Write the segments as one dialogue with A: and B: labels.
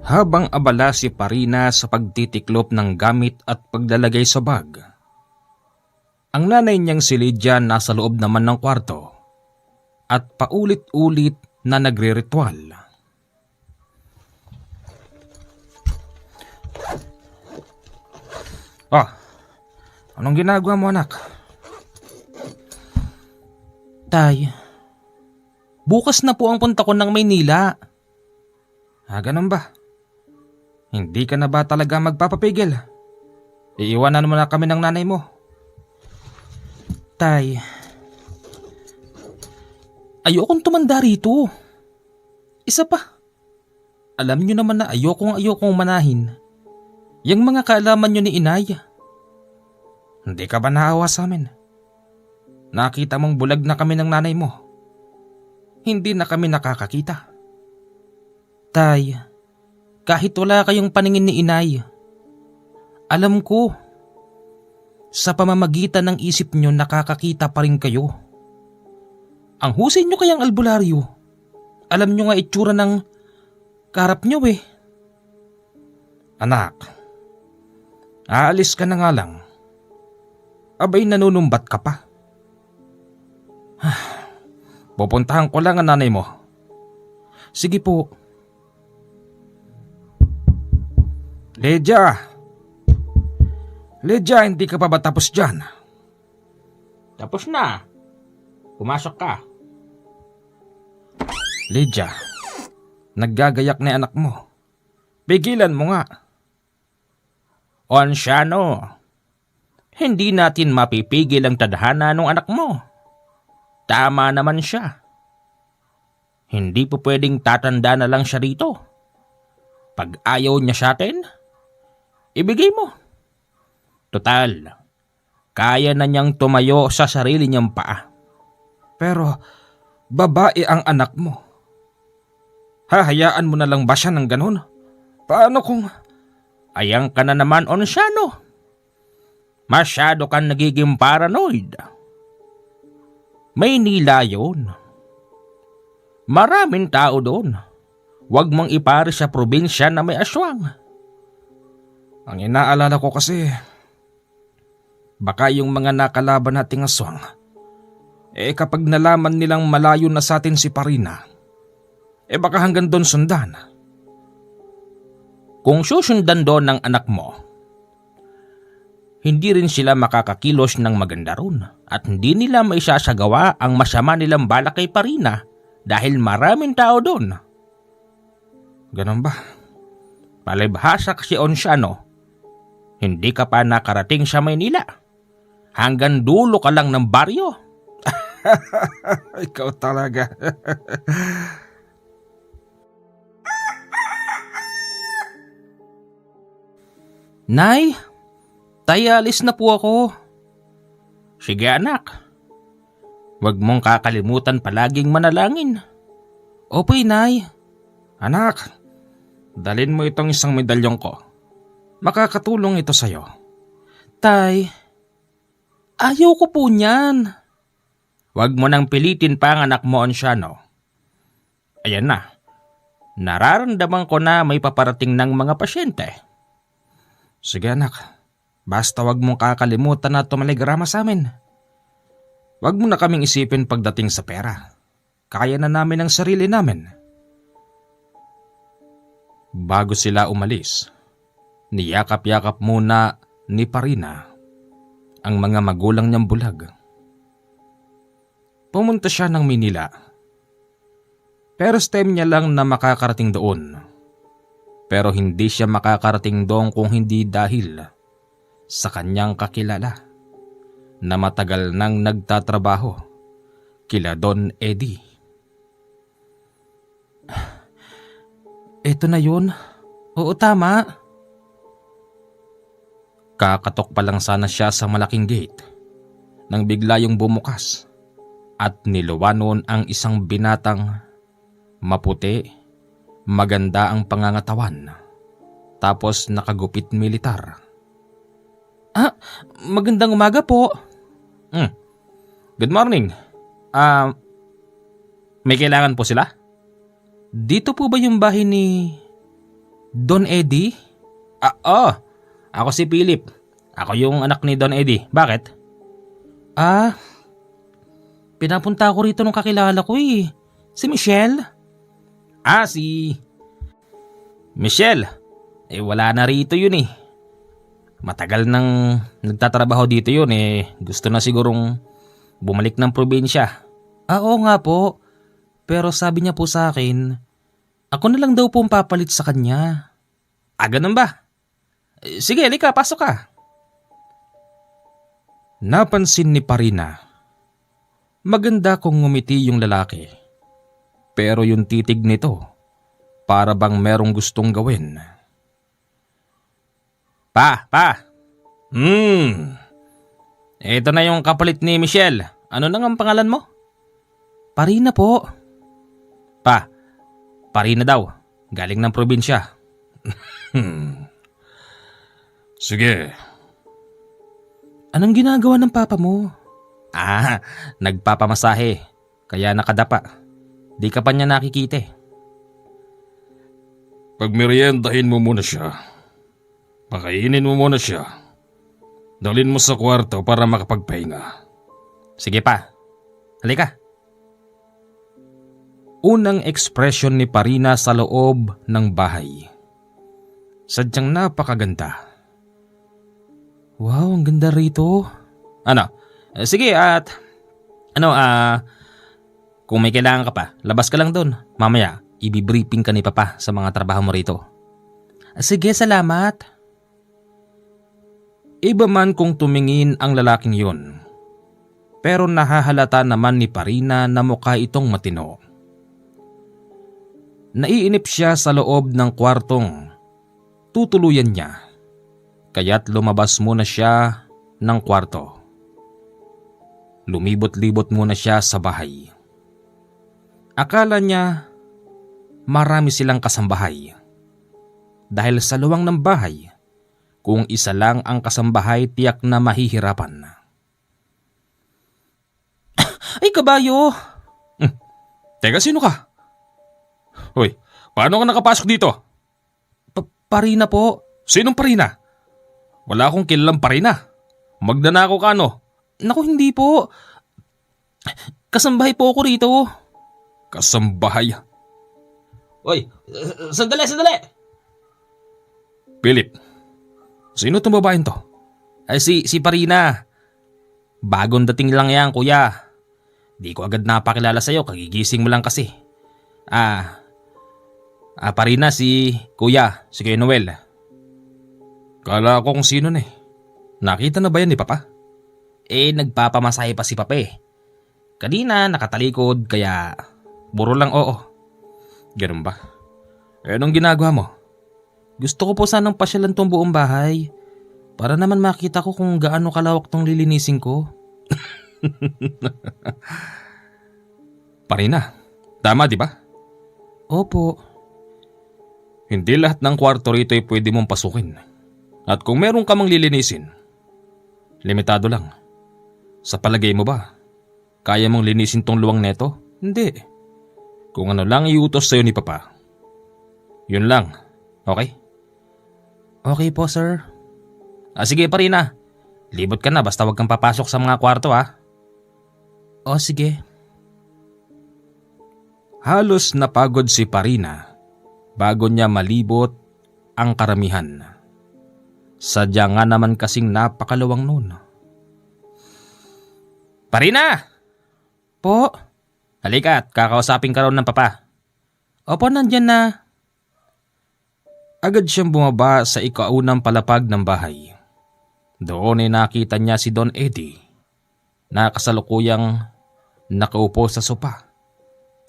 A: Habang abala si Parina sa pagtitiklop ng gamit at paglalagay sa bag, ang nanay niyang si Lydia nasa loob naman ng kwarto at paulit-ulit na nagre-ritual. Anong ginagawa mo, anak?
B: Tay, bukas na po ang punta ko ng Maynila.
A: Ganun ba? Hindi ka na ba talaga magpapapigil? Iiwanan mo na kami ng nanay mo.
B: Tay, ayokong tumanda rito. Isa pa, alam niyo naman na ayokong manahin yung mga kaalaman niyo ni inay.
A: Hindi ka ba naawa sa amin? Nakita mong bulag na kami ng nanay mo. Hindi na kami nakakakita.
B: Tay, kahit wala kayong paningin ni inay, alam ko, sa pamamagitan ng isip nyo nakakakita pa rin kayo. Ang husay nyo kayang albularyo. Alam nyo nga itsura ng karap nyo eh.
A: Anak, aalis ka na nga lang. Abay nanunumbat ka pa. Pupuntahan ko lang ang nanay mo.
B: Sige po.
A: Lydia, hindi ka pa ba tapos dyan?
B: Tapos na. Pumasok ka.
A: Lydia, naggagayak na anak mo. Pigilan mo nga.
B: Onsyano, hindi natin mapipigil ang tadhana ng anak mo. Tama naman siya. Hindi po pwedeng tatanda na lang siya rito. Pag ayaw niya sa atin, ibigay mo. Total, kaya na niyang tumayo sa sarili niyang paa.
A: Pero babae ang anak mo. Hahayaan mo na lang ba siya ng ganun? Paano kung...
B: Ayang ka na naman, Onsyano. Masyado kang nagiging paranoid. Maynila yun. Maraming tao doon. Huwag mong ipari sa probinsya na may aswang.
A: Ang inaalala ko kasi, baka yung mga nakalaban nating aswang, kapag nalaman nilang malayo na sa atin si Parina, baka hanggang doon sundan.
B: Kung susundan doon ng anak mo, hindi rin sila makakakilos ng maganda ron at hindi nila maisasagawa ang masama nilang balak kay Parina dahil maraming tao doon.
A: Ganun ba?
B: Palibhasa kasi, Onsyano, hindi ka pa nakarating sa Maynila. Hanggang dulo ka lang ng baryo.
A: Ikaw talaga.
B: Nay, tayo alis na po ako. Sige anak. Huwag mong kakalimutan palaging manalangin.
A: Opo, Inay. Anak, dalhin mo itong isang medalyong ko. Makakatulong ito sa'yo.
B: Tay, ayaw ko po niyan. Huwag mo nang pilitin pa ang anak mo, Onsyano. Ayan na. Nararamdaman ko na may paparating ng mga pasyente.
A: Sige anak, basta wag mong kakalimutan na tumaligrama sa amin. Wag mo na kaming isipin pagdating sa pera. Kaya na namin ang sarili namin. Bago sila umalis, niyakap-yakap muna ni Parina ang mga magulang niyang bulag. Pumunta siya ng Manila. First time niya lang na makakarating doon. Pero hindi siya makakarating doon kung hindi dahil sa kanyang kakilala na matagal nang nagtatrabaho kila Don Eddie.
B: Ito na yun. Oo, tama.
A: Kakatok pa lang sana siya sa malaking gate nang bigla yung bumukas at niluwanon ang isang binatang maputi, maganda ang pangangatawan, tapos nakagupit militar.
B: Magandang umaga po.
A: Good morning. May kailangan po sila?
B: Dito po ba yung bahay ni
A: Don Eddie?
B: Oo, ako si Philip. Ako yung anak ni Don Eddie. Bakit?
A: Ah, pinapunta ako rito nung kakilala ko eh. Si Michelle?
B: Si Michelle. Wala na rito yun eh. Matagal nang nagtatrabaho dito yun eh. Gusto na sigurong bumalik ng probinsya.
A: Oo nga po. Pero sabi niya po sa akin, ako na lang daw po ang papalit sa kanya.
B: Ganun ba? Sige, halika, pasok ka.
A: Napansin ni Parina. Maganda kung ngumiti yung lalaki. Pero yung titig nito, para bang merong gustong gawin.
B: Pa. Ito na yung kapalit ni Michelle. Ano nang ang pangalan mo?
A: Parina po.
B: Pa, Parina daw. Galing ng probinsya.
A: Sige. Anong ginagawa ng papa mo?
B: Nagpapamasahe. Kaya nakadapa. Di ka pa niya nakikita eh.
C: Pagmeriendahin mo muna siya. Pakainin mo muna siya. Dalhin mo sa kwarto para makapagpahinga.
B: Sige pa. Halika.
A: Unang ekspresyon ni Parina sa loob ng bahay. Sadyang napakaganda. Wow, ang ganda rito.
B: Sige at kung may kailangan ka pa, labas ka lang doon. Mamaya, ibibriefing ka ni Papa sa mga trabaho mo rito.
A: Sige, salamat. Iba man kung tumingin ang lalaking yun. Pero nahahalata naman ni Parina na mukha itong matino. Naiinip siya sa loob ng kwartong tutuluyan niya. Kaya't lumabas muna siya ng kwarto. Lumibot-libot muna siya sa bahay. Akala niya marami silang kasambahay. Dahil sa luwang ng bahay, kung isa lang ang kasambahay tiyak na mahihirapan.
B: Ay, kabayo!
C: Teka, sino ka? Hoy, paano ka nakapasok dito?
A: Parina po.
C: Sinong Parina? Wala akong kilalang Parina. Magnanakaw ka ano?
A: Naku, hindi po. Kasambahay po ako rito.
C: Kasambahay.
B: Hoy, sandali!
C: Philip, sino itong babaeng to?
B: Si Parina. Bagong dating lang yan, kuya. Di ko agad napakilala sa'yo, kagigising mo lang kasi. Parina si Kuya Noel.
C: Kala ko kung sino na eh. Nakita na ba yan ni Papa?
B: Nagpapamasahe pa si Papa eh. Kanina nakatalikod kaya buro lang oo.
C: Ganun ba?
A: Anong ginagawa mo? Gusto ko po sanang pasyalan tong buong bahay. Para naman makita ko kung gaano kalawak tong lilinisin ko.
C: Parina, tama di ba?
A: Opo.
C: Hindi lahat ng kwarto rito ay pwede mong pasukin. At kung meron ka mang lilinisin, limitado lang. Sa palagay mo ba, kaya mong linisin tong luwang neto? Hindi. Kung ano lang iutos sa'yo ni Papa. Yun lang, okay?
A: Okay po, sir.
B: Sige Parina, libot ka na basta wag kang papasok sa mga kwarto ha.
A: O sige.
C: Halos napagod si Parina bago niya malibot ang karamihan. Sadya nga naman kasing napakaluwang noon.
B: Parina!
A: Po?
B: Halika at kakausapin ka raw ng Papa.
A: Opo, nandyan na.
C: Agad siyang bumaba sa ikaunang palapag ng bahay. Doon ay nakita niya si Don Eddie na kasalukuyang nakaupo sa sopa.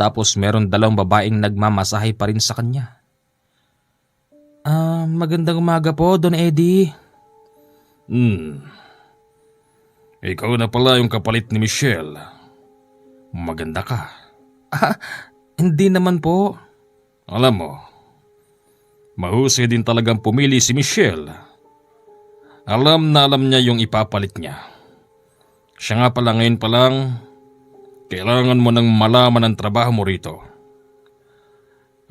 C: Tapos meron dalawang babaeng nagmamasahe pa rin sa kanya.
A: Magandang umaga po, Don Eddie.
C: Ikaw na pala yung kapalit ni Michelle. Maganda ka.
A: Hindi naman po.
C: Alam mo, mahusay din talagang pumili si Michelle. Alam na alam niya yung ipapalit niya. Siya nga pala ngayon pa lang, kailangan mo nang malaman ang trabaho mo rito.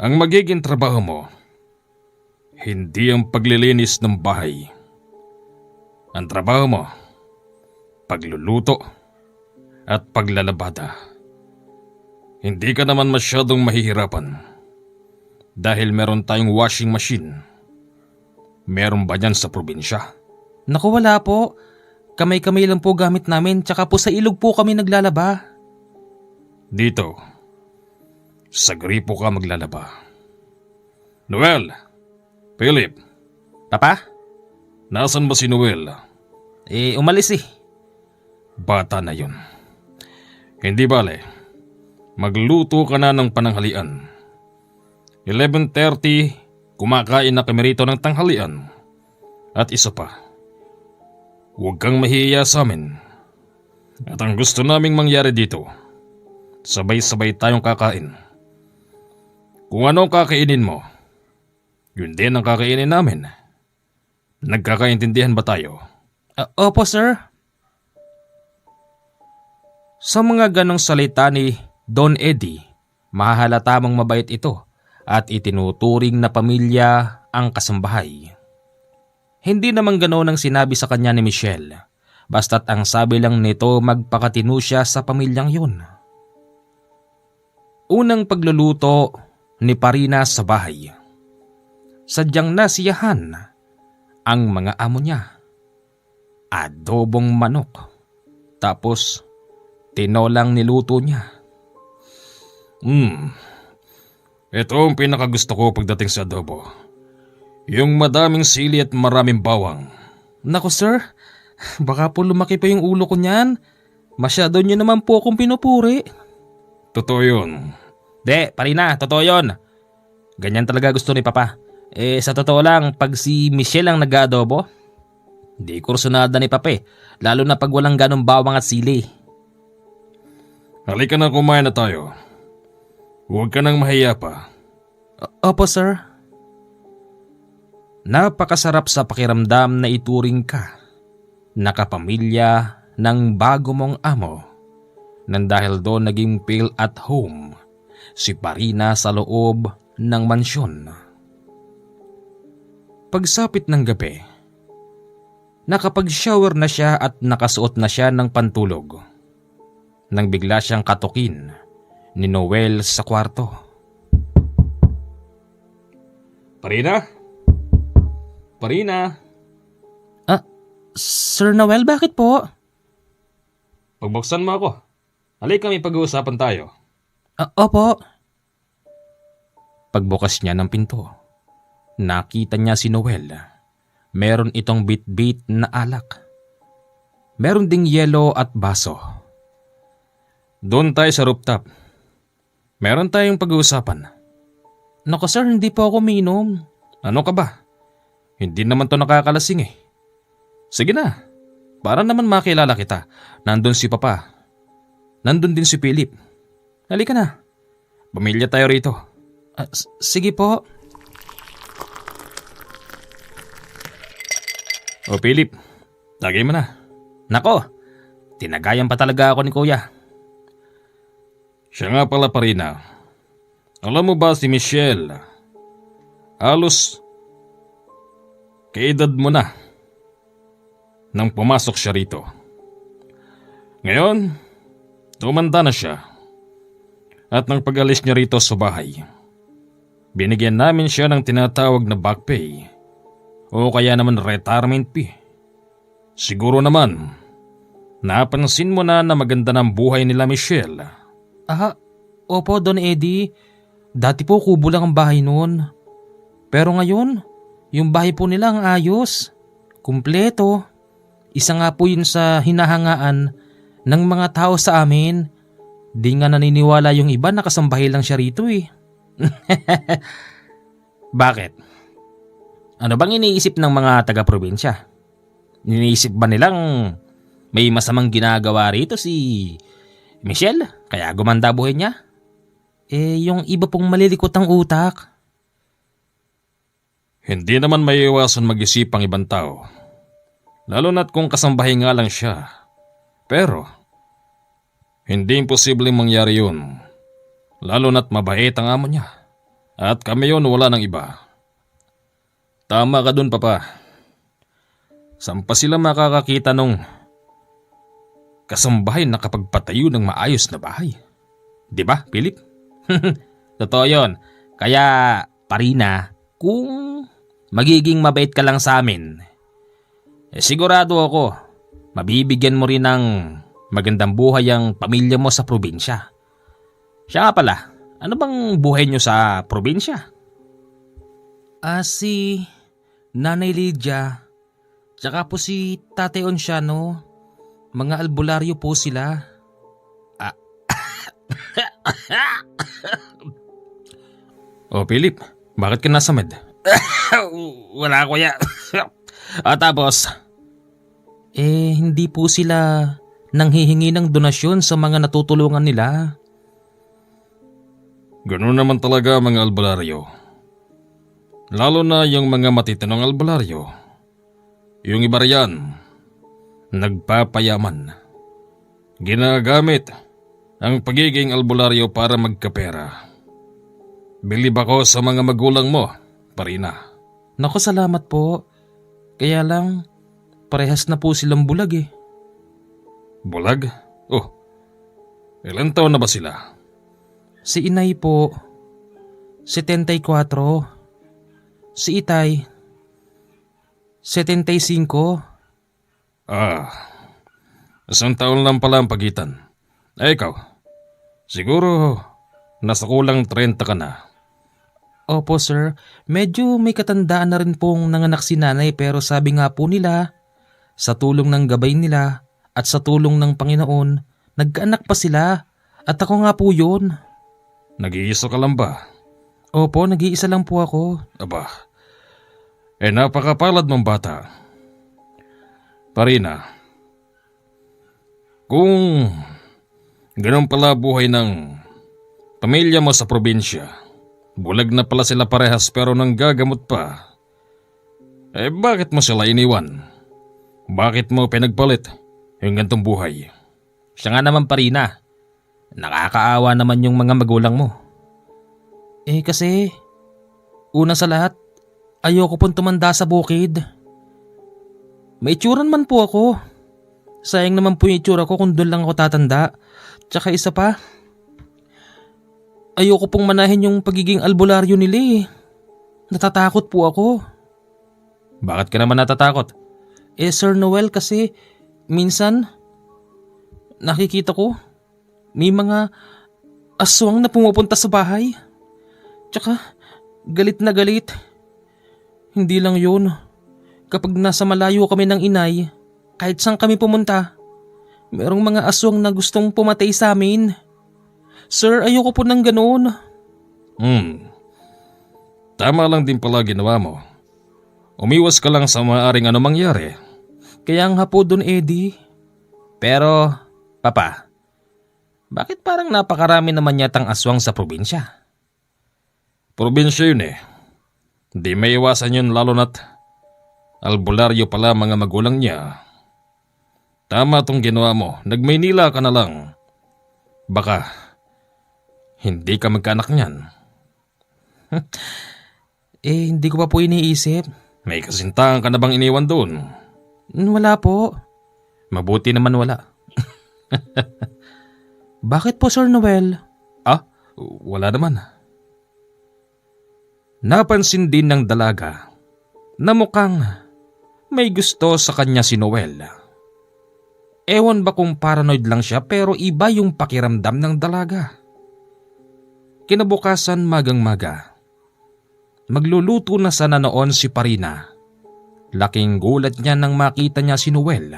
C: Ang magiging trabaho mo Hindi ang paglilinis ng bahay. Ang trabaho mo, pagluluto at paglalabada. Hindi ka naman masyadong mahihirapan dahil meron tayong washing machine. Meron ba yan sa probinsya?
B: Naku, wala po. Kamay-kamay lang po gamit namin, tsaka po sa ilog po kami naglalaba.
C: Dito, sa gripo ka maglalaba. Noel! Philip!
B: Papa?
C: Nasaan ba si Noel?
B: Umalis eh.
C: Bata na yun. Hindi bale, magluto ka na ng pananghalian. 11:30, kumakain na kami rito ng tanghalian. At isa pa, huwag kang mahihiya sa amin. At ang gusto naming mangyari dito, sabay-sabay tayong kakain. Kung ano ang kakainin mo, yun din ang kakainin namin. Nagkakaintindihan ba tayo?
B: Opo, sir. Sa mga ganong salita ni Don Eddie, mahahalata mong mabait ito at itinuturing na pamilya ang kasambahay. Hindi naman ganoon ang sinabi sa kanya ni Michelle, basta't ang sabi lang nito magpakatino siya sa pamilyang yun. Unang pagluluto ni Parina sa bahay. Sadyang nasiyahan ang mga amo niya. Adobong manok. Tapos tinolang niluto niya.
C: Ito ang pinakagusto ko pagdating sa adobo. Yung madaming sili at maraming bawang.
B: Naku sir, baka po lumaki pa yung ulo ko niyan. Masyado niyo naman po akong pinupuri.
C: Totoo yun.
B: Parina, totoo yun. Ganyan talaga gusto ni Papa. Sa totoo lang, pag si Michelle ang nag-adobo, di kursunada ni Pape, lalo na pag walang ganong bawang at sili.
C: Halika na, kumain na tayo. Huwag ka nang mahiya pa.
B: Opo sir. Napakasarap sa pakiramdam na ituring ka nakapamilya ng bago mong amo nang dahil doon naging feel at home si Parina sa loob ng mansyon. Pagsapit ng gabi, nakapag-shower na siya at nakasuot na siya ng pantulog nang bigla siyang katukin ni Noel sa kwarto.
C: Parina? Parina?
B: Sir Noel, bakit po?
C: Pagbuksan mo ako. Halika, may pag-uusapan tayo.
B: Opo. Pagbukas niya ng pinto, nakita niya si Noel. Meron itong bit-bit na alak. Meron ding yelo at baso.
C: Doon tayo sa rooftop. Meron tayong pag-uusapan.
B: Naku sir, hindi po ako minom.
C: Ano ka ba? Hindi naman to nakakalasing eh. Sige na, para naman makilala kita. Nandun si Papa. Nandun din si Philip. Halika na. Pamilya tayo rito.
B: Sige po.
C: O Philip, tagay mo na.
B: Nako, tinagayan pa talaga ako ni Kuya.
C: Siya nga pala, Parina. Alam mo ba si Michelle? Halos kaedad mo na nang pumasok siya rito. Ngayon, tumanda na siya. At nang pag-alis niya rito sa bahay, binigyan namin siya ng tinatawag na back pay o kaya naman retirement fee. Siguro naman, napansin mo na maganda ng buhay nila Michelle.
B: Opo Don Eddie. Dati po kubo lang ang bahay noon. Pero ngayon, yung bahay po nila ang ayos. Kumpleto. Isa nga po yun sa hinahangaan ng mga tao sa amin. Di nga naniniwala yung iba na kasambahay lang siya rito eh.
C: Bakit?
B: Ano bang iniisip ng mga taga-probinsya? Iniisip ba nilang may masamang ginagawa rito si Michelle, kaya gumanda buhay niya? Yung iba pong malilikot ang utak.
C: Hindi naman maiiwasan mag-isip ang ibang tao. Lalo na't kung kasambahay nga lang siya. Pero, hindi imposibleng mangyari yun. Lalo na't mabait ang amo niya. At kami yun wala ng iba. Tama ka dun, Papa. Saan pa sila makakakita nung kasambahay na kapagpatayo ng maayos na bahay? Di ba, Philip?
B: Totoo yun. Kaya, Parina, kung magiging mabait ka lang sa amin, sigurado ako, mabibigyan mo rin ng magandang buhay ang pamilya mo sa probinsya. Siya nga pala, ano bang buhay nyo sa probinsya? Si Nanay Lydia, tsaka po si Tate Onciano, mga albularyo po sila.
C: O Philip, bakit ka nasa med?
B: Wala kuya. Tapos? Hindi po sila nanghihingi ng donasyon sa mga natutulungan nila.
C: Ganun naman talaga mga albularyo. Lalo na yung mga matitinong albularyo. Yung iba riyan, nagpapayaman. Ginagamit ang pagiging albularyo para magkapera. Bilib ako sa mga magulang mo, Parina.
B: Naku, salamat po. Kaya lang, parehas na po silang bulag eh.
C: Bulag? Oh, ilan taon na ba sila?
B: Si inay po, 74. Si itay, 75.
C: Isang taon lang pala ang pagitan. Ikaw, siguro nasa kulang 30 ka na.
B: Opo sir, medyo may katandaan na rin pong nanganak si nanay pero sabi nga po nila, sa tulong ng gabay nila at sa tulong ng Panginoon, nagkaanak pa sila at ako nga po yun.
C: Nag-iisa ka lang ba?
B: Opo, nag-iisa lang po ako.
C: Aba, napakapalad mong bata. Parina, kung ganun pala buhay ng pamilya mo sa probinsya, bulag na pala sila parehas pero nanggagamot pa, bakit mo sila iniwan? Bakit mo pinagpalit yung gantong buhay?
B: Siya nga naman Parina, nakakaawa naman yung mga magulang mo. Kasi, una sa lahat, ayoko pong tumanda sa bukid. May itsuran man po ako. Sayang naman po yung itsura ko kung doon lang ako tatanda. Tsaka isa pa, ayoko pong manahin yung pagiging albularyo nila eh. Natatakot po ako.
C: Bakit ka naman natatakot?
B: Sir Noel kasi minsan nakikita ko may mga aswang na pumupunta sa bahay. Tsaka galit na galit. Hindi lang yun. Kapag nasa malayo kami ng inay, kahit saan kami pumunta, merong mga aswang na gustong pumatay sa amin. Sir, ayoko po ng ganoon.
C: Tama lang din pala ginawa mo. Umiwas ka lang sa maaaring ano mangyari.
B: Kaya nga po dun, Eddie. Pero, Papa, bakit parang napakarami naman yatang aswang sa probinsya?
C: Probinsya yun eh. Di may iwasan yun lalo na't albularyo pala mga magulang niya. Tama tong ginawa mo. Nag-Maynila ka na lang. Baka hindi ka magkaanak niyan.
B: Hindi ko pa po iniisip.
C: May kasintahan ka na bang iniwan doon?
B: Wala po.
C: Mabuti naman wala.
B: Bakit po, Sir Noel?
C: Wala naman.
A: Napansin din ng dalaga na mukhang may gusto sa kanya si Noel. Ewan ba kung paranoid lang siya pero iba yung pakiramdam ng dalaga. Kinabukasan magang-maga, magluluto na sana noon si Parina. Laking gulat niya nang makita niya si Noel.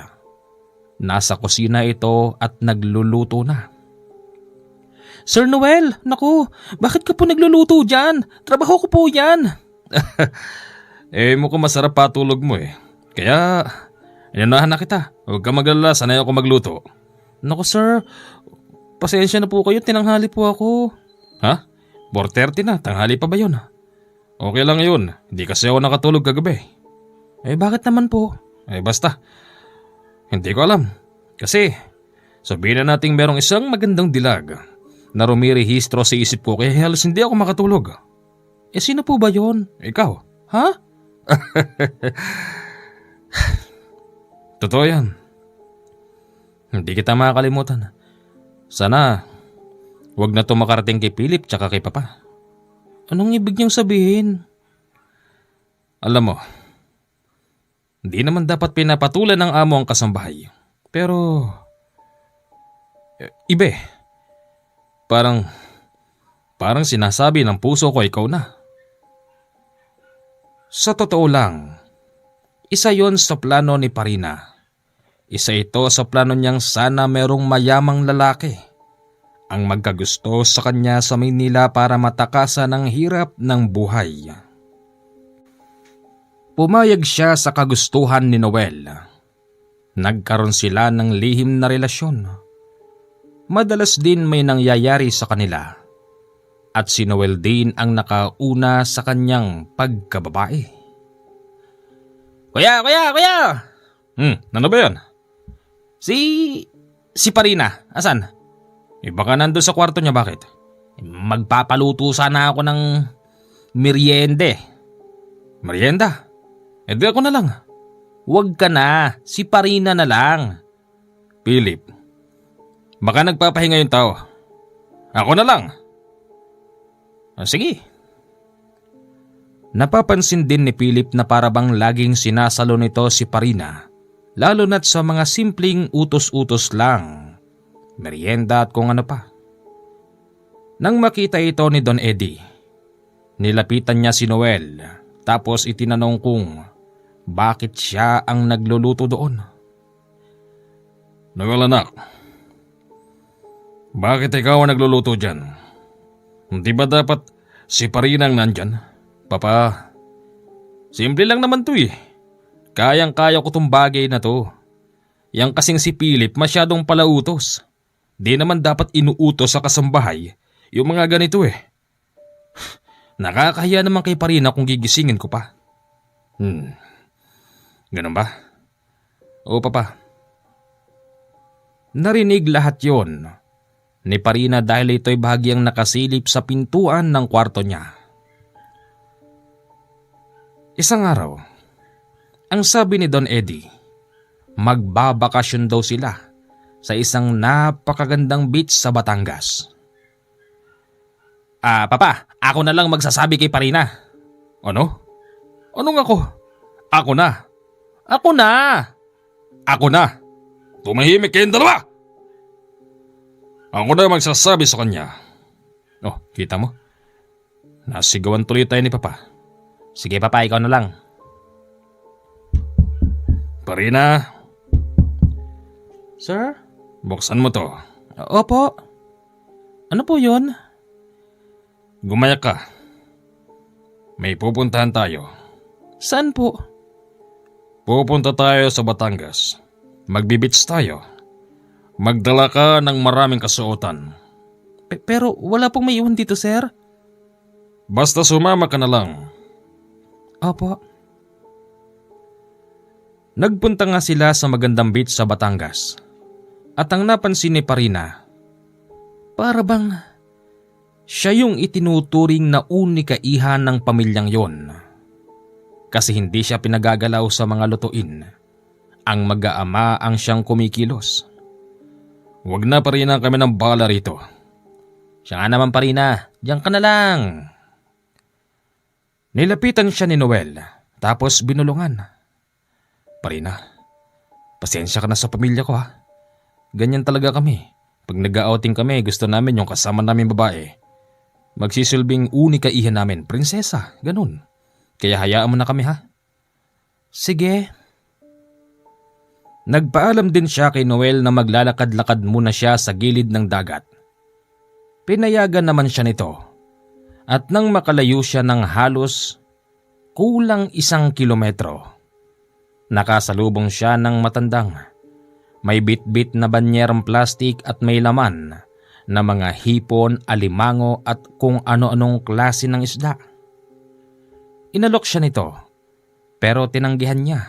A: Nasa kusina ito at nagluluto na. Sir Noel, naku, bakit ka po nagluluto dyan? Trabaho ko po yan.
C: Mukhang masarap patulog mo eh. Kaya, inunahan na kita. Huwag ka mag-alala, sanay ako magluto.
B: Naku sir, pasensya na po kayo, tinanghali po ako.
C: Ha? 4:30 na, tanghali pa ba yun? Okay lang yun, hindi kasi ako nakatulog kagabi.
B: Bakit naman po?
C: Basta, hindi ko alam. Kasi, sabihin na nating merong isang magandang dilag na rumirehistro sa isip ko kaya halos hindi ako makatulog.
B: Sino po ba yun?
C: Ikaw.
B: Ha?
C: Totoo yan. Hindi kita makakalimutan. Sana, wag na to makarating kay Philip tsaka kay Papa.
B: Anong ibig niyang sabihin?
C: Alam mo, hindi naman dapat pinapatulan ng amo ang kasambahay. Pero, iba eh. Parang sinasabi ng puso ko ikaw na. Sa totoo lang, isa yon sa plano ni Parina. Isa ito sa plano niyang sana merong mayamang lalaki ang magkagusto sa kanya sa Maynila para matakasan ang hirap ng buhay. Pumayag siya sa kagustuhan ni Noel. Nagkaroon sila ng lihim na relasyon. Madalas din may nangyayari sa kanila at si Noel din ang nakauna sa kanyang pagkababae.
B: Kuya!
C: Ano ba yan?
B: Si Parina, asan?
C: Baka nandun sa kwarto niya, bakit?
B: Magpapaluto sana ako ng meriende.
C: Merienda? Di ako na lang.
B: Huwag ka na, si Parina na lang.
C: Philip, baka nagpapahinga yung tao. Ako na lang.
B: Sige.
A: Napapansin din ni Philip na parabang laging sinasalo nito si Parina, lalo na't sa mga simpleng utos-utos lang, merienda at kung ano pa. Nang makita ito ni Don Eddie, nilapitan niya si Noel tapos itinanong kung bakit siya ang nagluluto doon.
C: Noel anak, bakit ikaw ang nagluluto dyan? Hindi ba dapat si Parina ang nandyan? Papa, simple lang naman to eh. Kayang-kaya ko tong bagay na to. Yang kasing si Philip masyadong palautos. Di naman dapat inuutos sa kasambahay yung mga ganito eh. Nakakahiya naman kay Parina kung gigisingin ko pa. Ganun ba? Oo, Papa.
A: Narinig lahat yon ni Parina dahil ito'y bahagyang nakasilip sa pintuan ng kwarto niya. Isang araw, ang sabi ni Don Eddie, magbabakasyon daw sila sa isang napakagandang beach sa Batangas.
B: Papa, ako na lang magsasabi kay Parina.
C: Ano? Anong ako? Ako na.
B: Ako na!
C: Ako na! Tumahimik kayong dalawa! Ako na magsasabi sa kanya. Oh, kita mo? Nasigawan tuloy tayo ni Papa.
B: Sige Papa, ikaw na lang.
C: Parina,
B: Sir?
C: buksan mo to.
B: Opo. Ano po yun?
C: Gumayak ka. May pupuntahan tayo.
B: Saan po?
C: Pupunta tayo sa Batangas. Magbibits tayo. Magdala ka ng maraming kasuotan.
B: Pero wala pong may iwan dito, sir.
C: Basta sumama ka na lang.
B: Opo.
A: Nagpunta nga sila sa magandang beach sa Batangas. At ang napansin ni Parina, para bang siya yung itinuturing na unika iha ng pamilyang yon. Kasi hindi siya pinagagalaw sa mga lutuin. Ang mag-aama ang siyang kumikilos.
C: Huwag na Parina, kami ng bala rito.
B: Siya nga naman Parina, diyan ka na lang.
A: Nilapitan siya ni Noel, tapos binulungan. Parina, pasensya ka na sa pamilya ko ha. Ganyan talaga kami. Pag nag-outing kami, gusto namin yung kasama namin babae. Magsisilbing unika iha namin, prinsesa, ganun. Kaya hayaan mo na kami ha.
B: Sige.
A: Nagpaalam din siya kay Noel na maglalakad-lakad muna siya sa gilid ng dagat. Pinayagan naman siya nito. At nang makalayo siya ng halos kulang 1 kilometro, nakasalubong siya ng matandang. May bit-bit na banyerang plastik at may laman na mga hipon, alimango at kung ano-anong klase ng isda. Inalok siya nito, pero tinanggihan niya.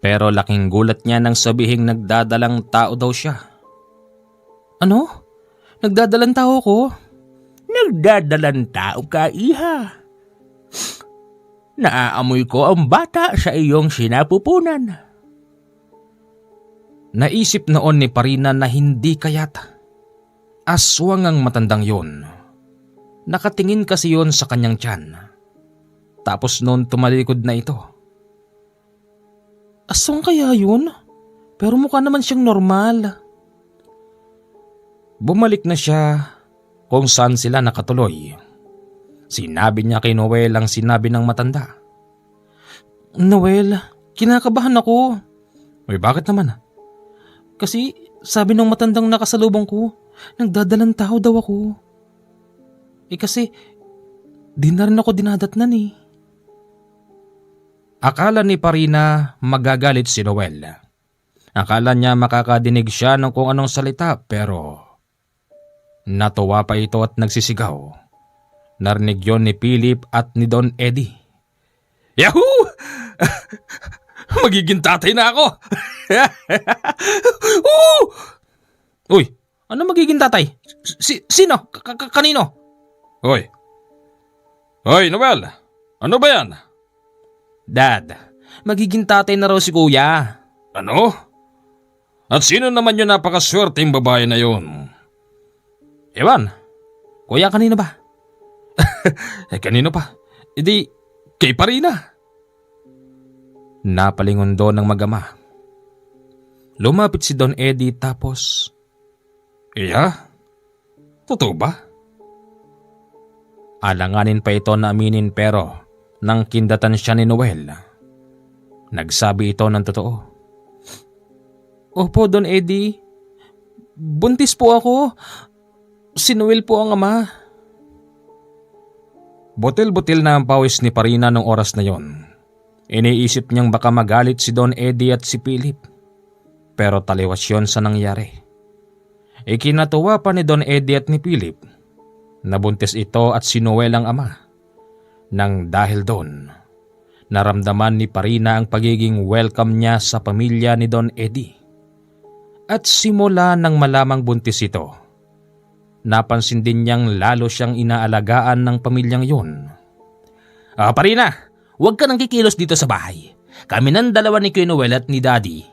A: Pero laking gulat niya nang sabihing nagdadalang tao daw siya.
B: Ano? Nagdadalang tao ko? Nagdadalang tao ka, iha. Naaamoy ko ang bata sa iyong sinapupunan.
A: Naisip noon ni Parina na hindi kaya't aswang ang matandang yon. Nakatingin kasi yon sa kanyang tiyan. Tapos noon tumalikod na ito. Aswang kaya yun? Pero mukha naman siyang normal. Bumalik na siya kung saan sila nakatuloy. Sinabi niya kay Noel ang sinabi ng matanda. Noel, kinakabahan ako. Uy, bakit naman? Kasi sabi ng matandang nakasalubong ko, nagdadalang tao daw ako. Kasi di na rin ako dinadatnan eh. Akala ni Parina magagalit si Noel. Akala niya makakadinig siya ng kung anong salita pero natuwa pa ito at nagsisigaw. Narinig yon ni Philip at ni Don Eddie. Yahoo! Magiging tatay na ako! Uy, ano magiging tatay? Sino? Kanino? Hoy, Noel, ano ba yan? Dad, magiging tatay na raw si Kuya. Ano? At sino naman yung napakaswerteng babae na yun? Ewan, Kuya kanino ba? Kanino pa? Hindi, kay Parina. Napalingon doon ng mag-ama. Lumapit si Don Eddie tapos, iya? Totoo ba? Alanganin pa ito na aminin pero nang kindatan siya ni Noel, nagsabi ito ng totoo. Opo, Don Eddie. Buntis po ako. Si Noel po ang ama. Butil-butil na ang pawis ni Parina nung oras na yon. Iniisip niyang baka magalit si Don Eddie at si Philip. Pero taliwas yon sa nangyari. Ikinatuwa pa ni Don Eddie at ni Philip. Nabuntis ito at si Noel ang ama. Nang dahil doon, naramdaman ni Parina ang pagiging welcome niya sa pamilya ni Don Eddie. At simula nang malamang buntis ito, napansin din niyang lalo siyang inaalagaan ng pamilyang yun.
B: Parina, huwag ka nang kikilos dito sa bahay. Kami ng dalawa ni Kuya Noel at ni Daddy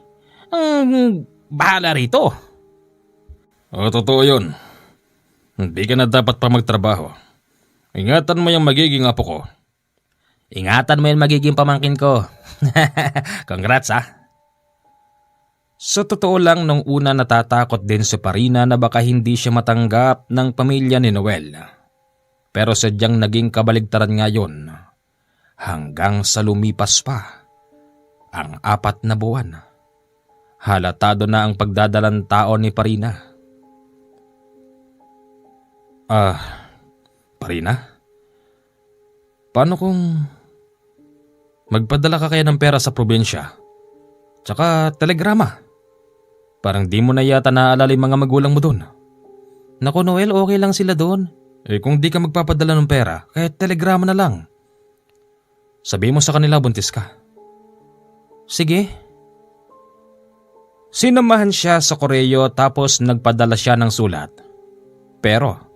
B: ang bahala rito.
C: Totoo yun. Hindi ka na dapat pa magtrabaho. Ingatan mo yung magiging apo ko.
B: Ingatan mo yung magiging pamangkin ko. Congrats
A: Sa totoo lang nung una natatakot din si Parina na baka hindi siya matanggap ng pamilya ni Noel. Pero sadyang naging kabaligtaran nga yun. Hanggang sa lumipas pa ang 4 na buwan. Halatado na ang pagdadalang tao ni Parina. Parina? Paano kung magpadala ka kaya ng pera sa probinsya? Tsaka telegrama. Parang di mo na yata naaalala yung mga magulang mo doon. Naku Noel, okay lang sila doon. Kung di ka magpapadala ng pera, kahit telegrama na lang. Sabi mo sa kanila buntis ka. Sige. Sinamahan siya sa koreo tapos nagpadala siya ng sulat. Pero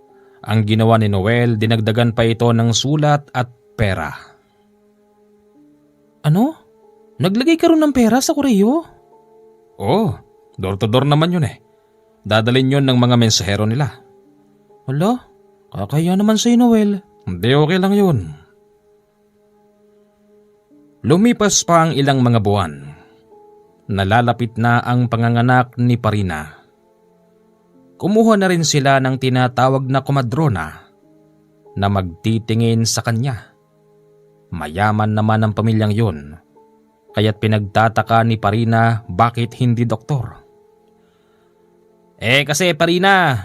A: ang ginawa ni Noel, dinagdagan pa ito ng sulat at pera. Ano? Naglagay ka rin ng pera sa koreo? Oo, door to door naman yun eh. Dadalhin yun ng mga mensahero nila. Wala, kakaya naman sa'yo Noel. Hindi, okay lang yun. Lumipas pa ang ilang mga buwan. Nalalapit na ang panganganak ni Parina. Kumuha na rin sila ng tinatawag na komadrona na magtitingin sa kanya. Mayaman naman ang pamilyang yun, kaya't pinagtataka ni Parina bakit hindi doktor.
B: Kasi Parina,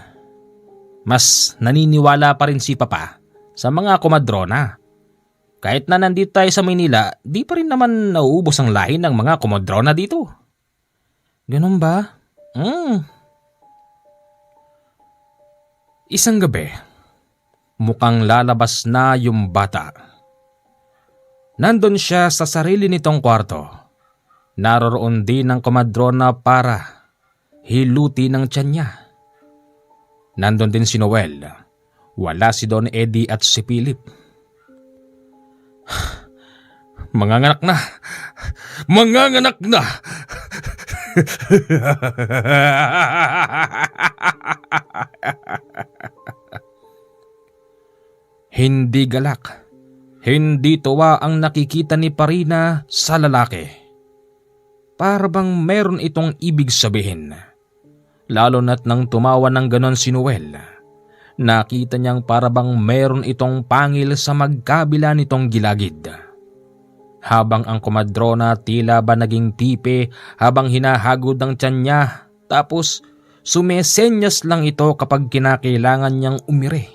B: mas naniniwala pa rin si Papa sa mga komadrona. Kahit na nandito tayo sa Maynila, di pa rin naman nauubos ang lahi ng mga komadrona dito.
A: Ganun ba? Isang gabi, mukhang lalabas na yung bata. Nandun siya sa sarili nitong kwarto. Naroroon din ang komadrona para hiluti ng tiyan niya. Nandun din si Noel. Wala si Don Eddie at si Philip.
C: Manganganak na! Manganganak na!
A: Hindi galak, hindi tuwa ang nakikita ni Parina sa lalaki. Para bang meron itong ibig sabihin. Lalo na't nang tumawa ng ganon si Noel, nakita niyang para bang meron itong pangil sa magkabila nitong gilagid. Habang ang komadrona tila ba naging tipe habang hinahagod ang tiyan niya, tapos sumesenyas lang ito kapag kinakailangan niyang umire.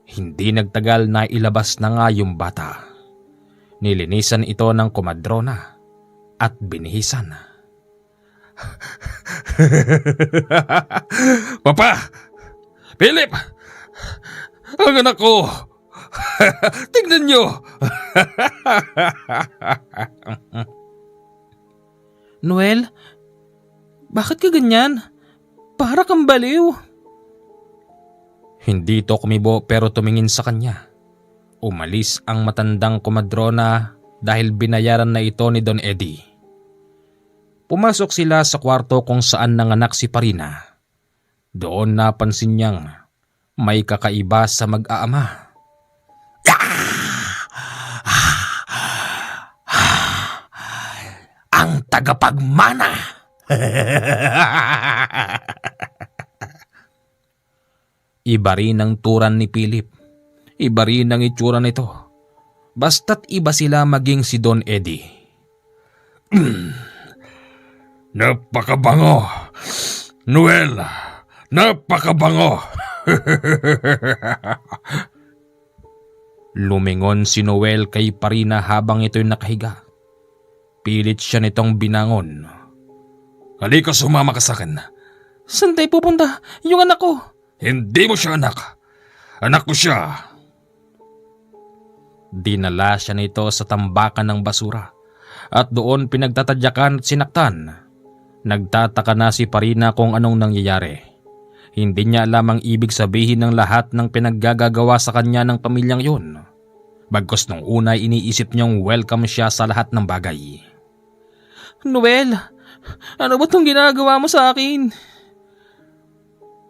A: Hindi nagtagal na ilabas na nga yung bata. Nilinisan ito ng komadrona at binihisan.
C: Papa! Philip! Ang anak ko! Tingnan nyo!
B: Noel, bakit ka ganyan? Para kang baliw.
A: Hindi ito kumibo pero tumingin sa kanya. Umalis ang matandang komadrona dahil binayaran na ito ni Don Eddie. Pumasok sila sa kwarto kung saan nanganak si Parina. Doon napansin niyang may kakaiba sa mag-aama.
B: Ang tagapagmana!
A: Iba rin ang turan ni Philip. Iba rin ang itsura nito. Basta't iba sila maging si Don Eddie.
C: Napakabango! Noel! Napakabango!
A: Lumingon si Noel kay Parina habang ito'y nakahiga. Pilit siya nitong binangon.
C: Halika, sumama ka sa akin.
B: Saan tayo pupunta? Yung anak ko.
C: Hindi mo siya anak. Anak ko siya.
A: Dinala siya nito sa tambakan ng basura at doon pinagtatadyakan at sinaktan. Nagtataka na si Parina kung anong nangyayari. Hindi niya alam ang ibig sabihin ng lahat ng pinaggagawa sa kanya ng pamilyang yun. Bagkus nung una iniisip niyang welcome siya sa lahat ng bagay.
B: Noel, ano ba itong ginagawa mo sa akin?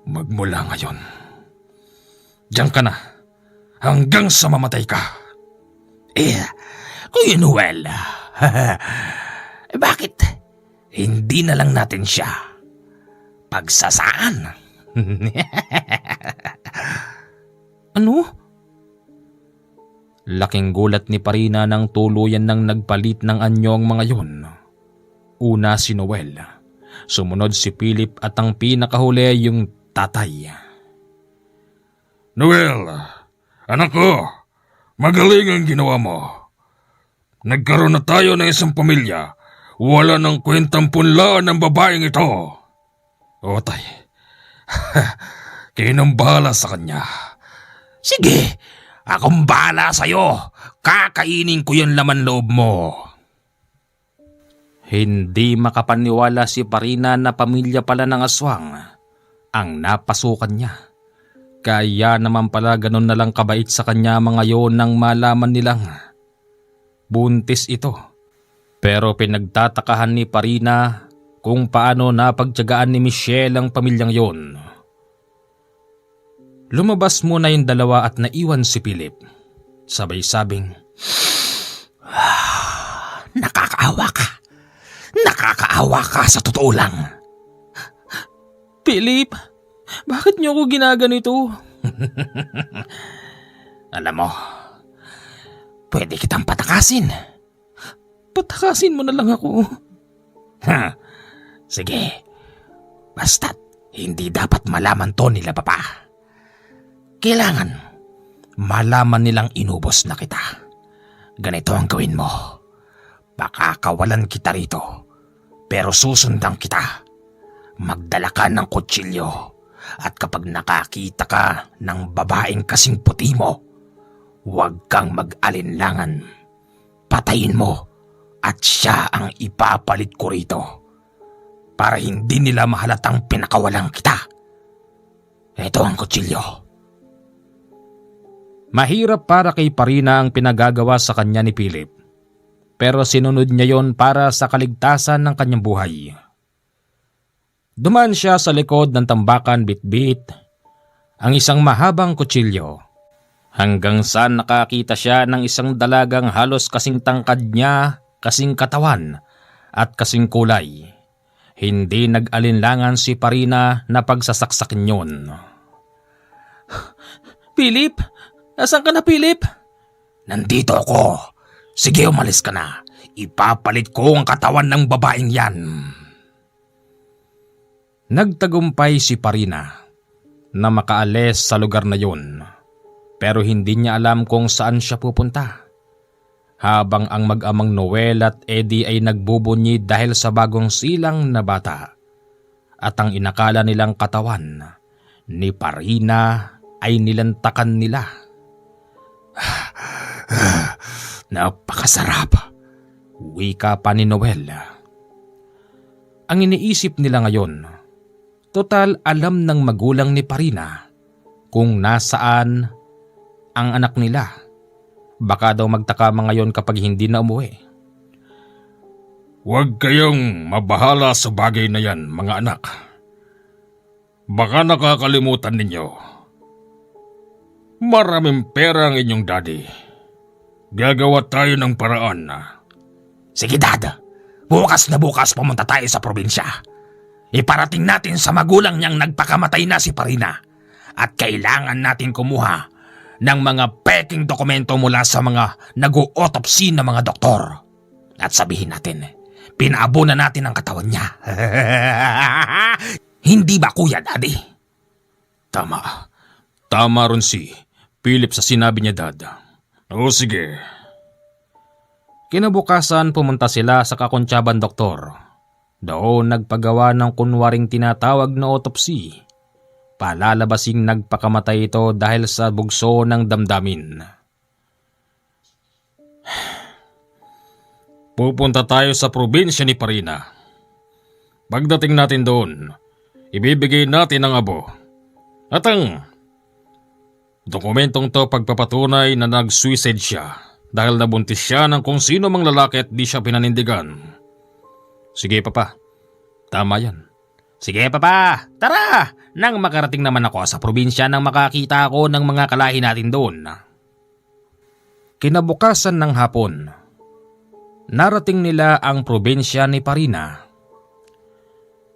C: Magmula ngayon, diyan ka na hanggang sa mamatay ka.
B: Kuya Noel, bakit hindi na lang natin siya pagsasaan? Ano?
A: Laking gulat ni Parina nang tuluyan nang nagpalit ng anyo ang mga yun. Una si Noel, sumunod si Philip at ang pinakahuli yung tatay.
C: Noel, anak ko, magaling ang ginawa mo. Nagkaroon na tayo ng isang pamilya. Wala nang kwentang punlaan ng babaeng ito. O tay, kinong bahala sa kanya.
B: Sige, akong bahala sa'yo. Kakainin ko yung laman loob mo.
A: Hindi makapaniwala si Parina na pamilya pala ng aswang ang napasukan niya. Kaya naman pala ganun na lang kabait sa kanya mga yon nang malaman nilang buntis ito. Pero pinagtatakahan ni Parina kung paano napagtiyagaan ni Michelle ang pamilyang yon. Lumabas muna yung dalawa at naiwan si Philip. Sabay sabing,
B: Nakakaawa ka. Nakakaawa ka sa totoo lang. Philip, bakit niyo ako ginaganito? Alam mo, pwede kitang patakasin. Patakasin mo na lang ako. Sige, basta't hindi dapat malaman to nila papa. Kailangan malaman nilang inubos na kita. Ganito ang gawin mo. Baka kawalan kita rito, pero susundan kita. Magdala ka ng kutsilyo at kapag nakakita ka ng babaeng kasing puti mo, huwag kang mag-alinlangan. Patayin mo at siya ang ipapalit ko rito para hindi nila mahalatang pinakawalan kita. Ito ang kutsilyo.
A: Mahirap para kay Parina ang pinagagawa sa kanya ni Philip. Pero sinunod niya yon para sa kaligtasan ng kanyang buhay. Dumaan siya sa likod ng tambakan bitbit ang isang mahabang kutsilyo. Hanggang sa nakakita siya ng isang dalagang halos kasing tangkad niya, kasing katawan at kasing kulay. Hindi nag-alinlangan si Parina na pagsasaksakin yun.
B: Philip? Asan ka na, Philip?
A: Nandito ako. Sige, umalis ka na. Ipapalit ko ang katawan ng babaeng yan. Nagtagumpay si Parina na makaalis sa lugar na yun. Pero hindi niya alam kung saan siya pupunta. Habang ang mag-amang Noel at Eddie ay nagbubunyi dahil sa bagong silang na bata. At ang inakala nilang katawan ni Parina ay nilantakan nila. Napakasarap, wika pa ni Noel. Ang iniisip nila ngayon, total alam ng magulang ni Parina kung nasaan ang anak nila. Baka daw magtaka ngayon kapag hindi na umuwi.
C: Huwag kayong mabahala sa bagay na yan, mga anak. Baka nakakalimutan ninyo. Maraming pera ang inyong daddy. Gagawa tayo ng paraan.
A: Sige, Dad. Bukas na bukas pumunta tayo sa probinsya. Iparating natin sa magulang niyang nagpakamatay na si Parina. At kailangan natin kumuha ng mga peking dokumento mula sa mga nag-autopsy na mga doktor. At sabihin natin, pinaabunan natin ang katawan niya. Hindi ba, Kuya Daddy?
C: Tama. Tama ron si Philip sa sinabi niya, Dad. O sige.
A: Kinabukasan pumunta sila sa kakuntsaban doktor. Doon nagpagawa ng kunwaring tinatawag na autopsy. Palalabasing nagpakamatay ito dahil sa bugso ng damdamin.
C: Pupunta tayo sa probinsya ni Parina. Pagdating natin doon, ibibigay natin ang abo. At ang dokumentong to pagpapatunay na nag-suicide siya dahil nabuntis siya ng kung sino mang lalaki at di siya pinanindigan. Sige, Papa. Tama yan.
B: Sige, Papa. Tara! Nang makarating naman ako sa probinsya nang makakita ako ng mga kalahi natin doon.
A: Kinabukasan ng hapon, narating nila ang probinsya ni Parina.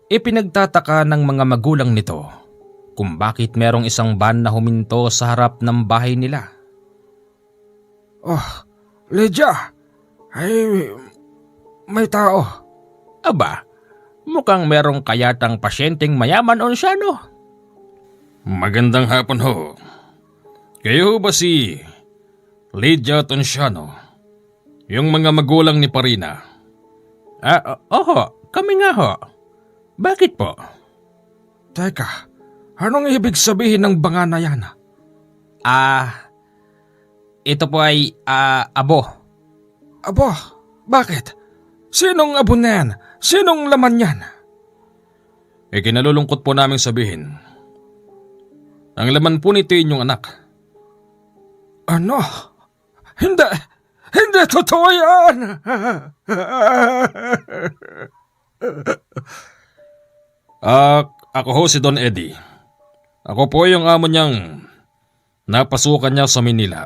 A: Ipinagtataka ng mga magulang nito kung bakit merong isang van na huminto sa harap ng bahay nila. Oh, Lydia, ay may tao.
B: Aba, mukhang merong kayatang pasyenteng mayaman o siya, no?
C: Magandang hapon ho. Kayo ba si Lydia Tonciano? Yung mga magulang ni Parina?
B: Oho, kami nga ho. Bakit po?
A: Teka, anong ibig sabihin ng banga na yan?
B: Ito po ay abo.
A: Abo? Bakit? Sinong abo na yan? Sinong laman yan?
C: Kinalulungkot po naming sabihin. Ang laman po nito inyong anak.
A: Ano? Hindi totoo yan!
C: Ako ho si Don Eddie. Ako po yung amo niyang napasukan niya sa Manila.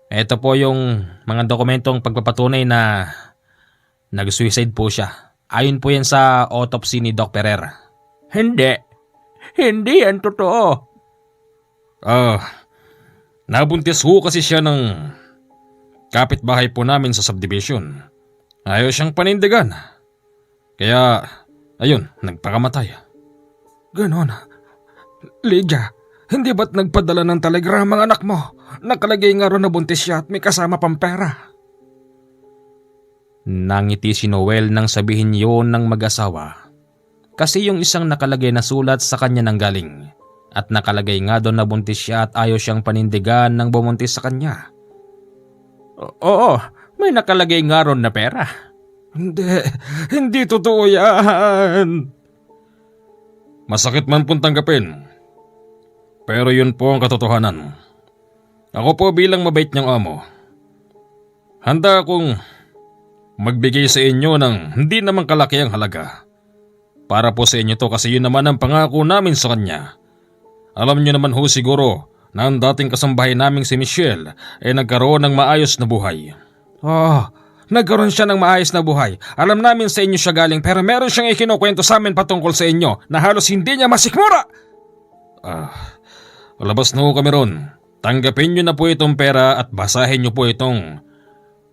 B: Ito po yung mga dokumentong pagpapatunay na nag-suicide po siya. Ayon po yan sa autopsy ni Doc Ferrer. Hindi yan totoo.
C: Nabuntis ho kasi siya ng kapitbahay po namin sa subdivision. Ayaw siyang panindigan. Kaya, ayun, nagpakamatay.
A: Ganon. Lydia, hindi ba't nagpadala ng telegram ang anak mo? Nakalagay nga ron na buntis siya at may kasama pang pera. Nangiti si Noel nang sabihin yun ng mag-asawa. Kasi yung isang nakalagay na sulat sa kanya nang galing. At nakalagay nga doon na buntis siya at ayaw siyang panindigan ng bumuntis sa kanya.
B: Oo, may nakalagay nga ron na pera.
A: Hindi totoo yan.
C: Masakit man pong tanggapin. Pero yun po ang katotohanan. Ako po bilang mabait niyang amo, handa akong magbigay sa inyo ng hindi naman kalakiang halaga. Para po sa inyo to kasi yun naman ang pangako namin sa kanya. Alam niyo naman ho siguro na ang dating kasambahay naming si Michelle ay nagkaroon ng maayos na buhay.
A: Oh, nagkaroon siya ng maayos na buhay. Alam namin sa inyo siya galing pero meron siyang ikinukwento sa amin patungkol sa inyo na halos hindi niya masikmura.
C: Labas na ho kami ron. Tanggapin niyo na po itong pera at basahin niyo po itong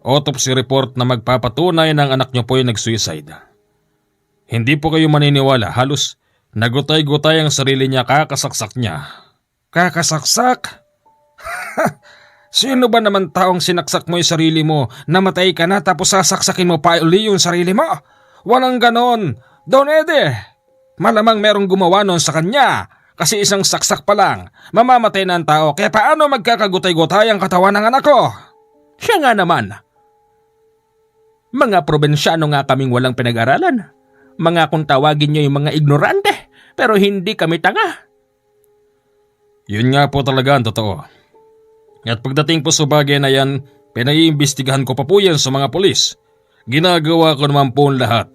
C: autopsy report na magpapatunay ng anak niyo po ay nag-suicide. Hindi po kayo maniniwala, halos nagutay-gutay ang sarili niya kakasaksak niya.
A: Kakasaksak? Sino ba naman taong sinaksak mo yung sarili mo, namatay ka na tapos sasaksakin mo pa uli yung sarili mo? Walang ganon, Don Ede. Malamang merong gumawa nun sa kanya kasi isang saksak pa lang, mamamatay na ang tao kaya paano magkakagutay-gutay ang katawan ng anak ko?
B: Siya nga naman. Mga probinsyano nga kaming walang pinag-aralan. Mga kung tawagin niyo yung mga ignorante, pero hindi kami tanga.
C: Yun nga po talaga ang totoo. At pagdating po sa bagay na yan, pinaiimbestigahan ko pa po yan sa mga pulis. Ginagawa ko naman po ang lahat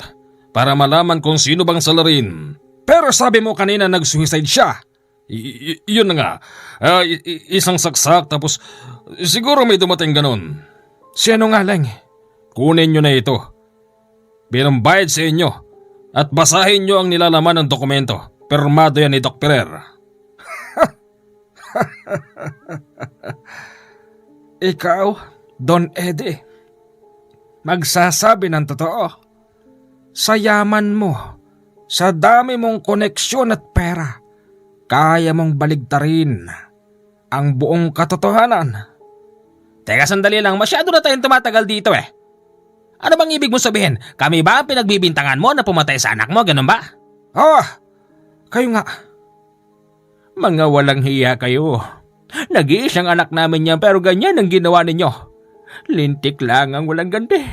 C: para malaman kung sino bang salarin.
A: Pero sabi mo kanina nag-suicide siya.
C: Yun na nga, isang saksak tapos siguro may dumating ganun.
A: Sino nga lang?
C: Kunin nyo na ito. Bilang bayad sa inyo at basahin nyo ang nilalaman ng dokumento. Pirmado yan ni Doc Ferrer.
A: Ikaw, Don Ede, magsasabi ng totoo. Sa yaman mo, sa dami mong koneksyon at pera, kaya mong baligtarin ang buong katotohanan.
B: Teka sandali lang, masyado na tayong tumatagal dito eh. Ano bang ibig mo sabihin? Kami ba ang pinagbibintangan mo na pumatay sa anak mo, ganun ba?
A: Kayo nga.
B: Mga walang hiya kayo. Nag-iisang anak namin yan pero ganyan ang ginawa ninyo. Lintik lang ang walang ganti.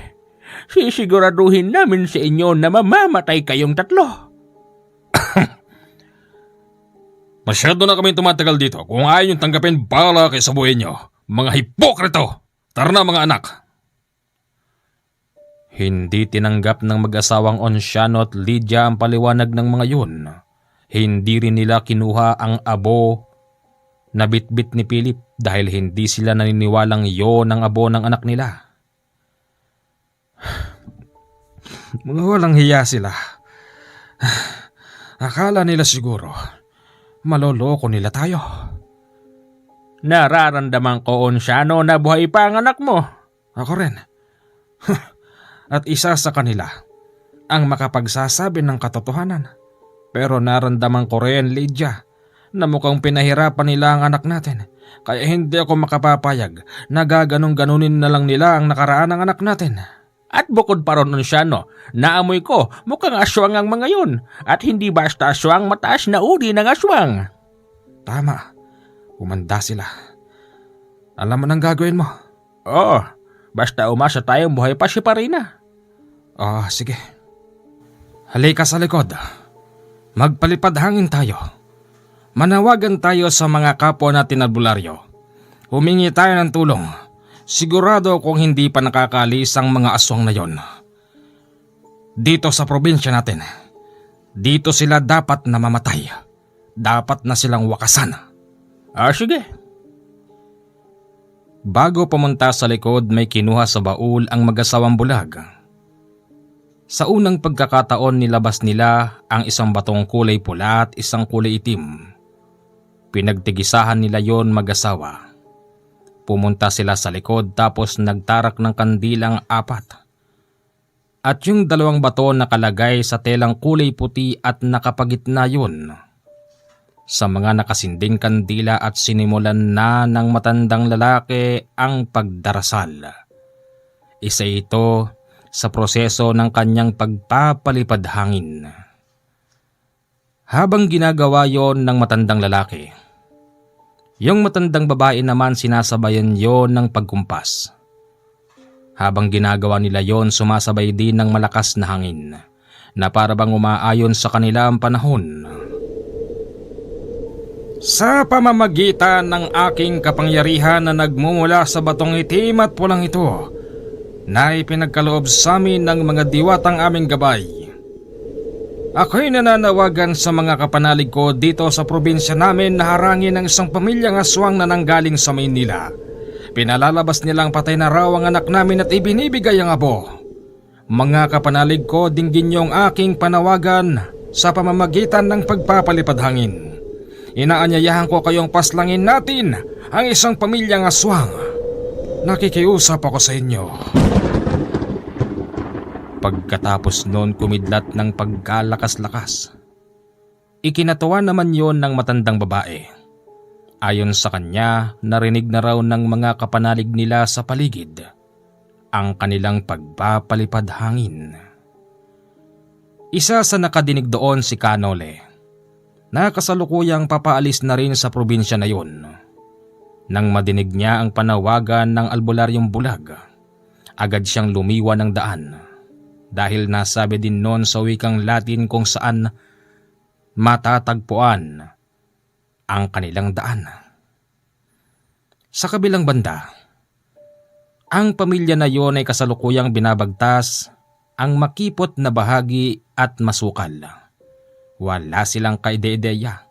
B: Sisiguraduhin namin sa inyo na mamamatay kayong tatlo.
C: Masyado na kami tumatagal dito. Kung ayaw yung tanggapin, bala kayo sa buhay nyo. Mga hipokrito! Tara na mga anak!
A: Hindi tinanggap ng mag-asawang Onciano at Lydia ang paliwanag ng mga yun. Hindi rin nila kinuha ang abo na bitbit ni Philip dahil hindi sila naniniwalang yon ang abo ng anak nila. Mga walang hiya sila. Akala nila siguro maloloko nila tayo.
B: Nararamdaman ko, Onciano, na buhay pa ang anak mo.
A: Ako rin. At isa sa kanila ang makapagsasabi ng katotohanan. Pero naramdaman ko rin, Lydia, na mukhang pinahirapan nila ang anak natin. Kaya hindi ako makapapayag na gaganong-ganunin na lang nila ang nakaraan ng anak natin.
B: At bukod pa ron, Onciano, naamoy ko mukhang aswang ang mga yun. At hindi basta aswang, mataas na uri ng aswang.
A: Tama, umanda sila. Alam mo nang gagawin mo?
B: Oo, basta umasa tayong buhay pa si Parina.
A: Sige. Halika sa likod. Magpalipad hangin tayo. Manawagan tayo sa mga kapwa natin albularyo. Humingi tayo ng tulong. Sigurado kung hindi pa nakakalis ang mga aswang na yon. Dito sa probinsya natin, dito sila dapat na mamatay. Dapat na silang wakasan.
B: Sige.
A: Bago pumunta sa likod, may kinuha sa baul ang mag-asawang bulag. Sa unang pagkakataon nilabas nila ang isang batong kulay pula at isang kulay itim. Pinagtigisahan nila yon mag-asawa. Pumunta sila sa likod tapos nagtarak ng kandilang 4. At yung 2 bato nakalagay sa telang kulay puti at nakapagitna yun sa mga nakasinding kandila at sinimulan na ng matandang lalaki ang pagdarasal. Isa ito sa proseso ng kanyang pagpapalipad hangin. Habang ginagawa yon ng matandang lalaki, yung matandang babae naman sinasabayan yon ng pagkumpas. Habang ginagawa nila yon, sumasabay din ng malakas na hangin na para bang umaayon sa kanila ang panahon. Sa pamamagitan ng aking kapangyarihan na nagmumula sa batong itim at pulang ito, na ipinagkaloob sa amin ng mga diwatang aming gabay, ako'y nananawagan sa mga kapanalig ko dito sa probinsya namin na harangin ng isang pamilyang aswang na nanggaling sa Maynila. Pinalalabas nilang patay na raw ang anak namin at ibinibigay ang abo. Mga kapanalig ko, dinggin niyong aking panawagan sa pamamagitan ng pagpapalipad hangin. Inaanyayahan ko kayong paslangin natin ang isang pamilyang aswang. Nakikiusap ako sa inyo. Pagkatapos noon kumidlat ng pagkalakas-lakas. Ikinatuwa naman yon ng matandang babae. Ayon sa kanya, narinig na raw ng mga kapanalig nila sa paligid ang kanilang pagpapalipad hangin. Isa sa nakadinig doon si Kanole, na kasalukuyang papaalis na rin sa probinsya na yun. Nang madinig niya ang panawagan ng albularyong bulag, agad siyang lumiwa ng daan dahil nasabi din noon sa wikang Latin kung saan matatagpuan ang kanilang daan. Sa kabilang banda, ang pamilya na yon ay kasalukuyang binabagtas ang makipot na bahagi at masukal. Wala silang kaide-ideya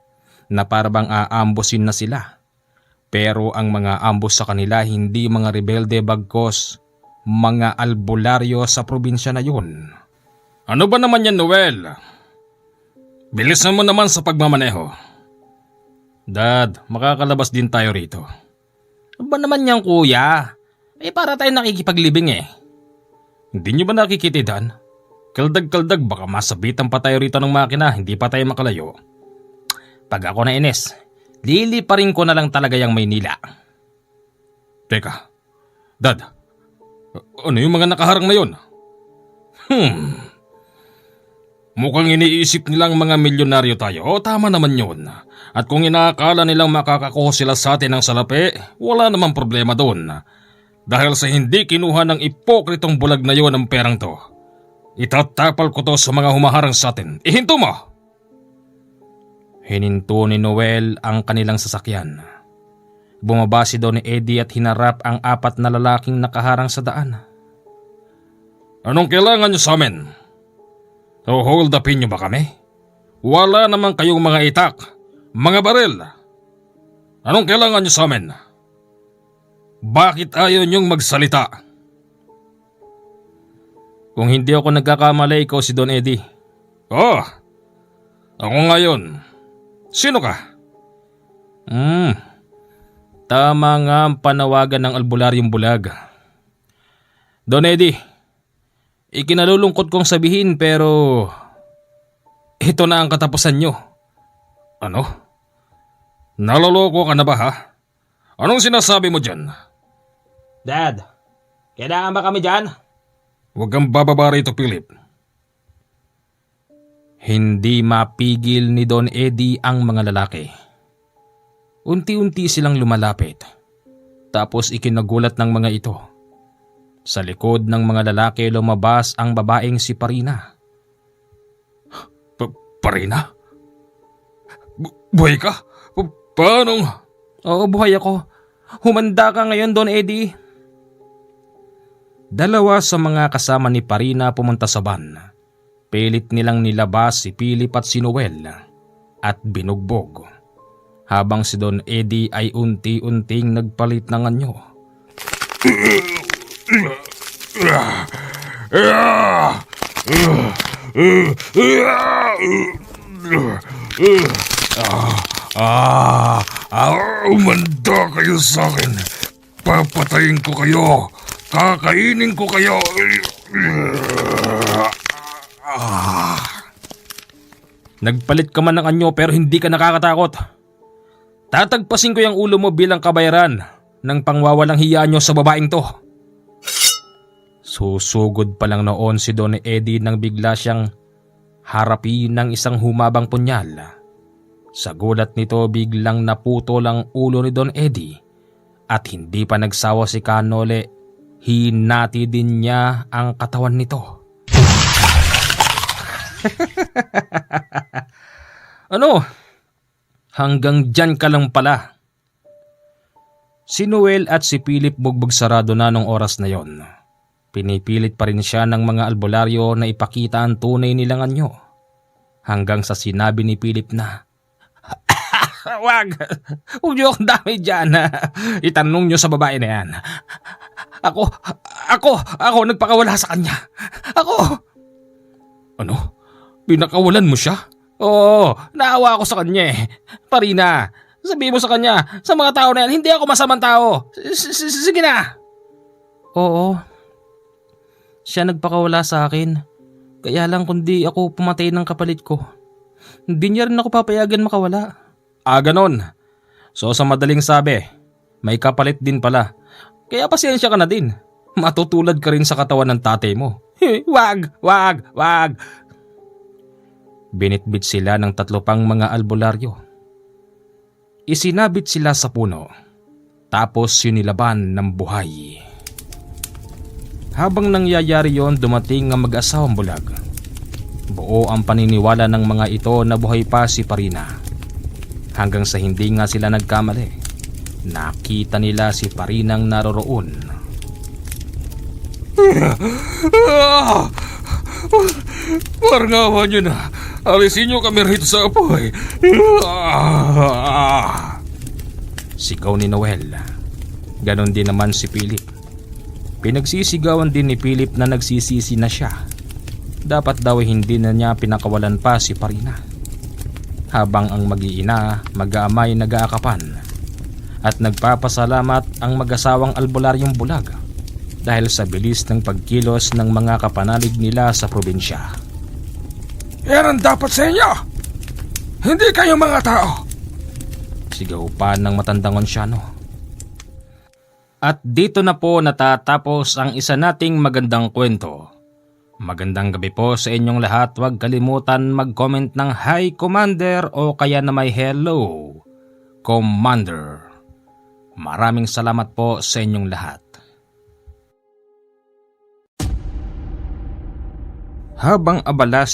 A: na parabang aambusin na sila. Pero ang mga ambos sa kanila hindi mga rebelde bagkos mga albularyo sa probinsya na yun.
C: Ano ba naman yan, Noel? Bilisan mo naman sa pagmamaneho. Dad, makakalabas din tayo rito.
B: Ano ba naman yan, kuya? Para tayo nakikipaglibing eh.
C: Hindi nyo ba nakikitidan? Kaldag-kaldag baka masabitan pa tayo rito ng makina, hindi pa tayo makalayo.
B: Pag ako na Ines, liliparin ko na lang talaga yung Maynila.
C: Teka, Dad, ano yung mga nakaharang na yun? Mukhang iniisip nilang mga milyonaryo tayo. O tama naman yun. At kung inaakala nilang makakakuha sila sa atin ng salapi, wala namang problema doon. Dahil sa hindi kinuha ng ipokritong bulag na yun ang perang to, itatapal ko to sa mga humaharang sa atin. Ihinto mo!
A: Hininto ni Noel ang kanilang sasakyan. Bumaba si Don Eddie at hinarap ang 4 na lalaking nakaharang sa daan.
C: Anong kailangan nyo sa amin? Hold upin nyo ba kami? Wala naman kayong mga itak, mga baril. Anong kailangan nyo sa amin? Bakit ayaw nyong magsalita?
A: Kung hindi ako nagkakamali, ikaw si Don Eddie.
C: Oh, ako ngayon. Sino ka?
A: Tama nga ang panawagan ng albularyong bulag. Don Eddie, ikinalulungkot kong sabihin pero ito na ang katapusan nyo.
C: Ano? Naloloko ka na ba ha? Anong sinasabi mo dyan?
B: Dad, kailangan ba kami dyan?
C: Huwag kang bababa rito, Philip.
A: Hindi mapigil ni Don Eddie ang mga lalaki. Unti-unti silang lumalapit. Tapos ikinagulat ng mga ito. Sa likod ng mga lalaki lumabas ang babaeng si Parina.
C: Parina? Buhay ka? Paano?
A: Oo, buhay ako. Humanda ka ngayon, Don Eddie. 2 sa mga kasama ni Parina pumunta sa van. Pilit nilang nilabas si Philip at si Noel at binugbog. Habang si Don Eddie ay unti-unting nagpalit ng anyo.
C: Umanda kayo sa akin. Papatayin ko kayo. Kakainin ko kayo.
A: Nagpalit ka man ng anyo pero hindi ka nakakatakot. Tatagpasin ko yung ulo mo bilang kabayaran ng pangwawalang hiya nyo sa babaeng to. Susugod pa lang noon si Don Eddie nang bigla siyang harapin ng isang humabang punyal. Sa gulat nito biglang naputol ang ulo ni Don Eddie at hindi pa nagsawa si Kanole, hinati din niya ang katawan nito.
B: Ano?
A: Hanggang dyan ka lang pala. Si Noel at si Philip bugbog sarado na nung oras na yon. Pinipilit pa rin siya ng mga albularyo na ipakita ang tunay nilang anyo. Hanggang sa sinabi ni Philip na,
B: Wag! Huwag niyo akong dami dyan. Itanong niyo sa babae na yan. Ako nagpakawala sa kanya. Ako!
C: Ano? Pinakawalan mo siya?
B: Oo, naawa ako sa kanya eh. Parina, sabihin mo sa kanya, sa mga tao na yan, hindi ako masamang tao. Sige na!
A: oo, siya nagpakawala sa akin. Kaya lang kundi ako pumatay ng kapalit ko. Hindi niya rin ako papayagan makawala.
C: Ganon. So sa madaling sabi, may kapalit din pala. Kaya pasensya ka na din. Matutulad ka rin sa katawan ng tatay mo.
B: Wag!
A: Binitbit sila ng 3 pang mga albularyo. Isinabit sila sa puno. Tapos sinilaban ng buhay. Habang nangyayari yon, dumating ang mag-asawang bulag. Buo ang paniniwala ng mga ito na buhay pa si Parina. Hanggang sa hindi nga sila nagkamali. Nakita nila si Parinang naroroon.
C: Parangawan nyo na. Alisin nyo kami rito sa apoy.
A: Sigaw ni Noel. Ganon din naman si Philip. Pinagsisigawan din ni Philip na nagsisisi na siya. Dapat daw hindi na niya pinakawalan pa si Parina. Habang ang mag-iina, mag-aamay nag-aakapan. At nagpapasalamat ang mag-asawang albularyong bulag dahil sa bilis ng pagkilos ng mga kapanalig nila sa probinsya.
C: Yan ang dapat sa inyo. Hindi kayo mga tao.
A: Sigaw pa ng matandang Onsyano. At dito na po natatapos ang isa nating magandang kwento. Magandang gabi po sa inyong lahat. Huwag kalimutan mag-comment ng Hi Commander o kaya na may Hello Commander. Maraming salamat po sa inyong lahat. Habang abala